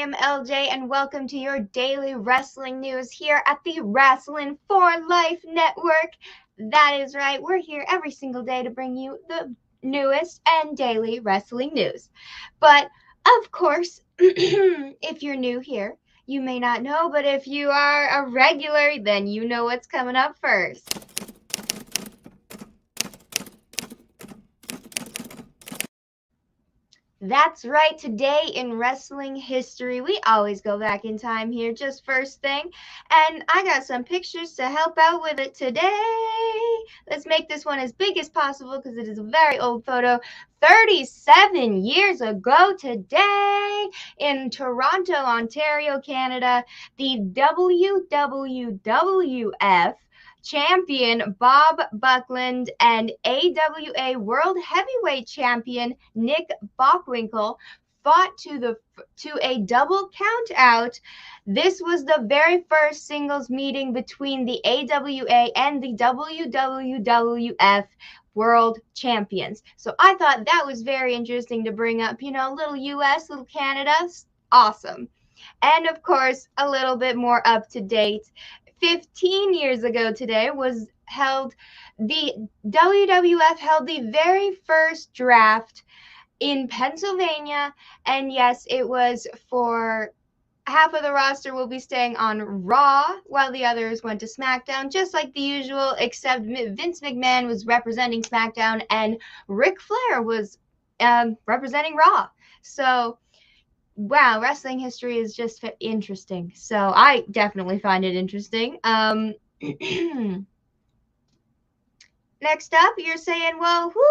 am LJ, and welcome to your daily wrestling news here at the Wrasslin for Life Network. That is right, we're here every single day to bring you the newest and daily wrestling news. But, of course, if you're new here, you may not know, but if you are a regular, then you know what's coming up first. That's right, today in wrestling history, we always go back in time here, just first thing, and I got some pictures to help out with it today. Let's make this one as big as possible because it is a very old photo. 37 years ago today in Toronto, Ontario, Canada, the WWF champion Bob Buckland and AWA World Heavyweight Champion Nick Bockwinkel fought to a double count out. This was the very first singles meeting between the AWA and the WWF World Champions. So I thought that was very interesting to bring up. You know, little US, little Canada, awesome. And of course, a little bit more up to date. 15 years ago today the WWF held the very first draft in Pennsylvania, and yes, it was for half of the roster will be staying on Raw while the others went to SmackDown, just like the usual, except Vince McMahon was representing SmackDown and Ric Flair was representing Raw. So wow, wrestling history is just interesting. So I definitely find it interesting. Next up, you're saying, well, who's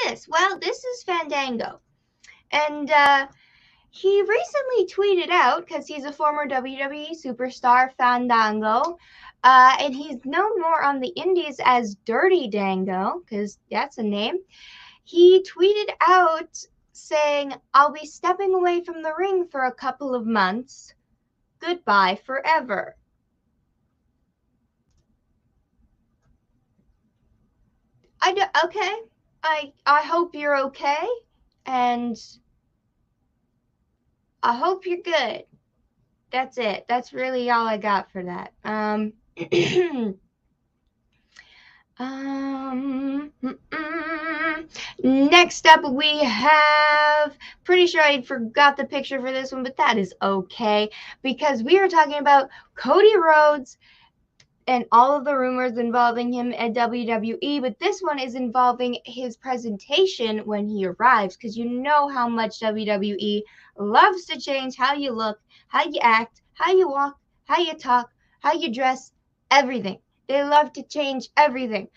this? Well, this is Fandango. And he recently tweeted out, because he's a former WWE superstar, Fandango, and he's known more on the indies as Dirty Dango, because that's a name. He tweeted out saying, I'll be stepping away from the ring for a couple of months. Goodbye forever. Okay. I hope you're okay, and I hope you're good. That's it. That's really all I got for that. Next up we have, pretty sure I forgot the picture for this one, but that is okay, because we are talking about Cody Rhodes and all of the rumors involving him at WWE, but this one is involving his presentation when he arrives, because you know how much WWE loves to change how you look, how you act, how you walk, how you talk, how you dress, everything. They love to change everything.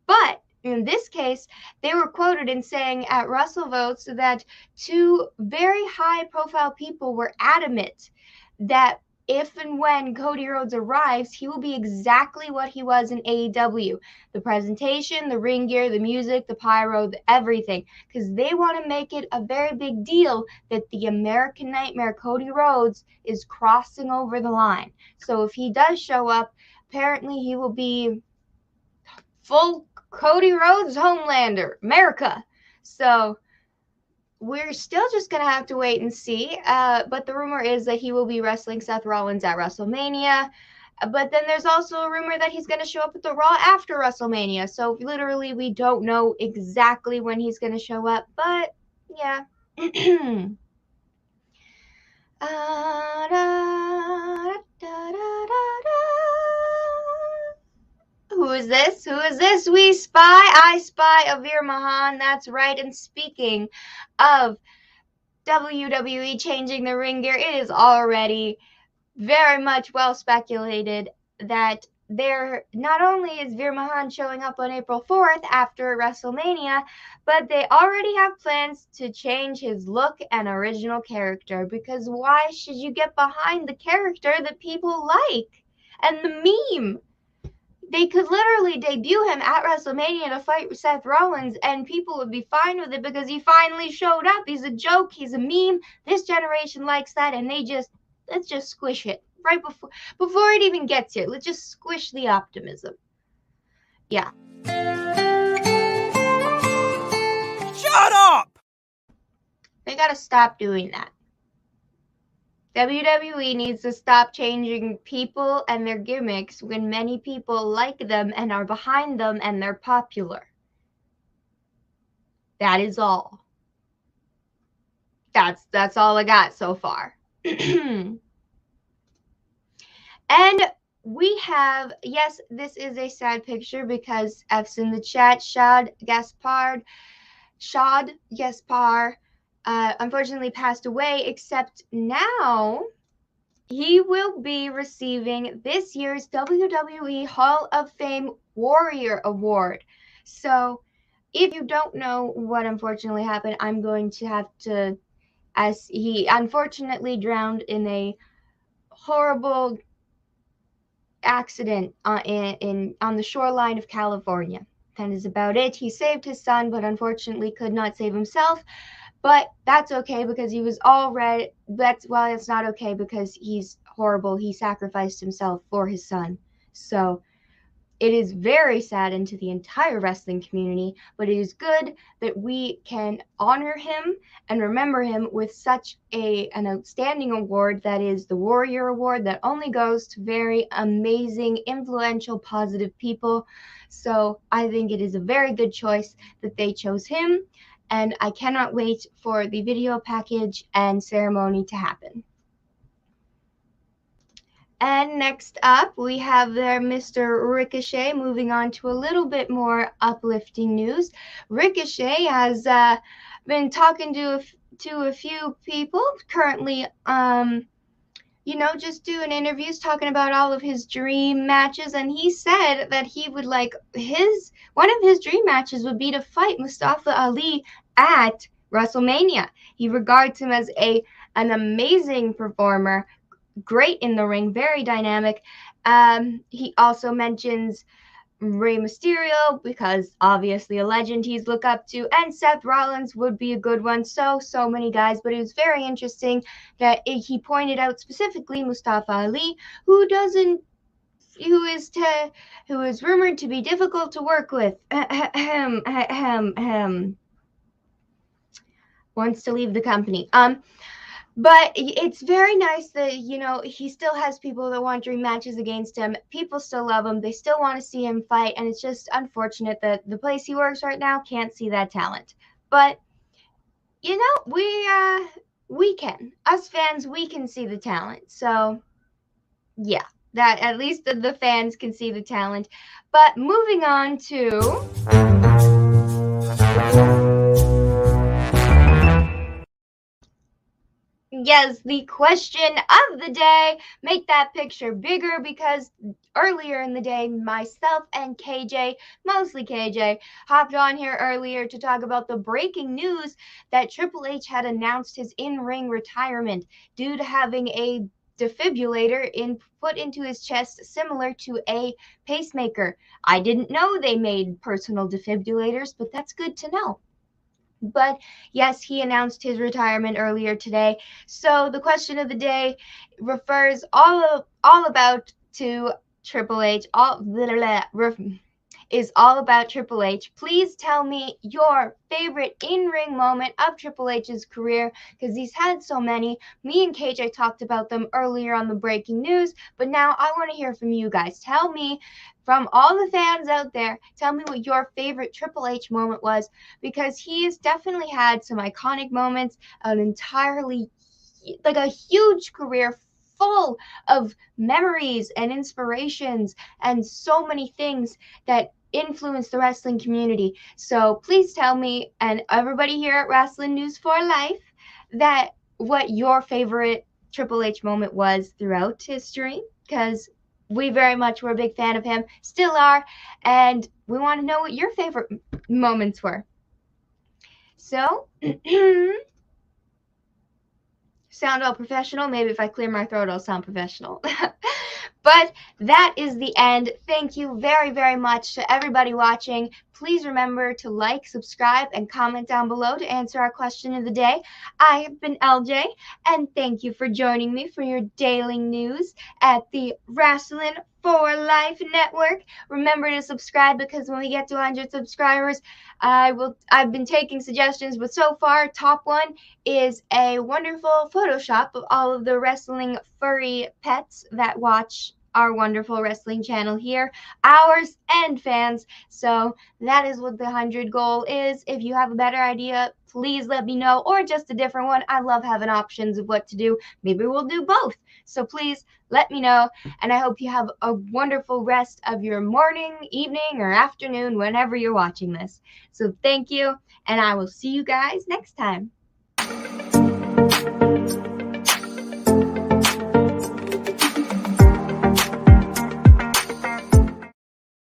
But in this case, they were quoted in saying at WrestleVotes that two very high-profile people were adamant that if and when Cody Rhodes arrives, he will be exactly what he was in AEW. The presentation, the ring gear, the music, the pyro, everything. Because they want to make it a very big deal that the American Nightmare, Cody Rhodes, is crossing over the line. So if he does show up, apparently he will be full Cody Rhodes Homelander, America. So we're still just going to have to wait and see. But the rumor is that he will be wrestling Seth Rollins at WrestleMania. But then there's also a rumor that he's going to show up at the Raw after WrestleMania. So literally we don't know exactly when he's going to show up. But yeah. Who is this? Who is this? We spy. I spy Avir Mahan. That's right. And speaking of WWE changing the ring gear, it is already very much well speculated that not only is Veer Mahan showing up on April 4th after WrestleMania, but they already have plans to change his look and original character, because why should you get behind the character that people like and the meme? They could literally debut him at WrestleMania to fight Seth Rollins, and people would be fine with it because he finally showed up. He's a joke. He's a meme. This generation likes that, and let's just squish it right before it even gets here. Let's just squish the optimism. Yeah. Shut up! They gotta stop doing that. WWE needs to stop changing people and their gimmicks when many people like them and are behind them and they're popular. That is all. That's all I got so far. And we have, yes, this is a sad picture because F's in the chat. Shad Gaspar, unfortunately passed away, except now he will be receiving this year's WWE Hall of Fame Warrior Award. So if you don't know what unfortunately happened, I'm going to have to, as he unfortunately drowned in a horrible accident on the shoreline of California. That is about it. He saved his son, but unfortunately could not save himself. But that's okay because he was already, that's not okay because he's horrible. He sacrificed himself for his son. So it is very saddened to the entire wrestling community, but it is good that we can honor him and remember him with such an outstanding award that is the Warrior Award that only goes to very amazing, influential, positive people. So I think it is a very good choice that they chose him, and I cannot wait for the video package and ceremony to happen. And next up, we have there Mr. Ricochet. Moving on to a little bit more uplifting news. Ricochet has been talking to a few people currently, just doing interviews, talking about all of his dream matches. And he said that he would like one of his dream matches would be to fight Mustafa Ali at WrestleMania. He regards him as an amazing performer, great in the ring, very dynamic. He also mentions Rey Mysterio because obviously a legend he's looked up to, and Seth Rollins would be a good one. So many guys, but it was very interesting that he pointed out specifically Mustafa Ali, who is rumored to be difficult to work with. Wants to leave the company. But it's very nice that, he still has people that want dream matches against him. People still love him. They still want to see him fight. And it's just unfortunate that the place he works right now can't see that talent. But, we can. Us fans, we can see the talent. So, yeah, that at least the fans can see the talent. But moving on to... Yes, the question of the day. Make that picture bigger because earlier in the day, myself and KJ, mostly KJ, hopped on here earlier to talk about the breaking news that Triple H had announced his in-ring retirement due to having a defibrillator put into his chest similar to a pacemaker. I didn't know they made personal defibrillators, but that's good to know. But yes, he announced his retirement earlier today. So the question of the day refers all about to Triple H. Is all about Triple H. Please tell me your favorite in-ring moment of Triple H's career, because he's had so many. Me and KJ talked about them earlier on the breaking news, but now I want to hear from you guys. Tell me, from all the fans out there, tell me what your favorite Triple H moment was, because he has definitely had some iconic moments, a huge career full of memories and inspirations and so many things that influence the wrestling community. So please tell me, and everybody here at Wrasslinews for Life, that what your favorite Triple H moment was throughout history, because we very much were a big fan of him, still are, and we want to know what your favorite moments were. So sound all professional. Maybe if I clear my throat, I'll sound professional. But that is the end. Thank you very, very much to everybody watching. please remember to like, subscribe, and comment down below to answer our question of the day. I have been LJ, and thank you for joining me for your daily news at the Wrasslin for Life Network. Remember to subscribe, because when we get to 100 subscribers, I've been taking suggestions, but so far top one is a wonderful Photoshop of all of the wrestling furry pets that watch our wonderful wrestling channel here, ours and fans. So that is what the 100 goal is. If you have a better idea, please let me know, or just a different one. I love having options of what to do. Maybe we'll do both. So please let me know, and I hope you have a wonderful rest of your morning, evening, or afternoon, whenever you're watching this. So thank you, and I will see you guys next time.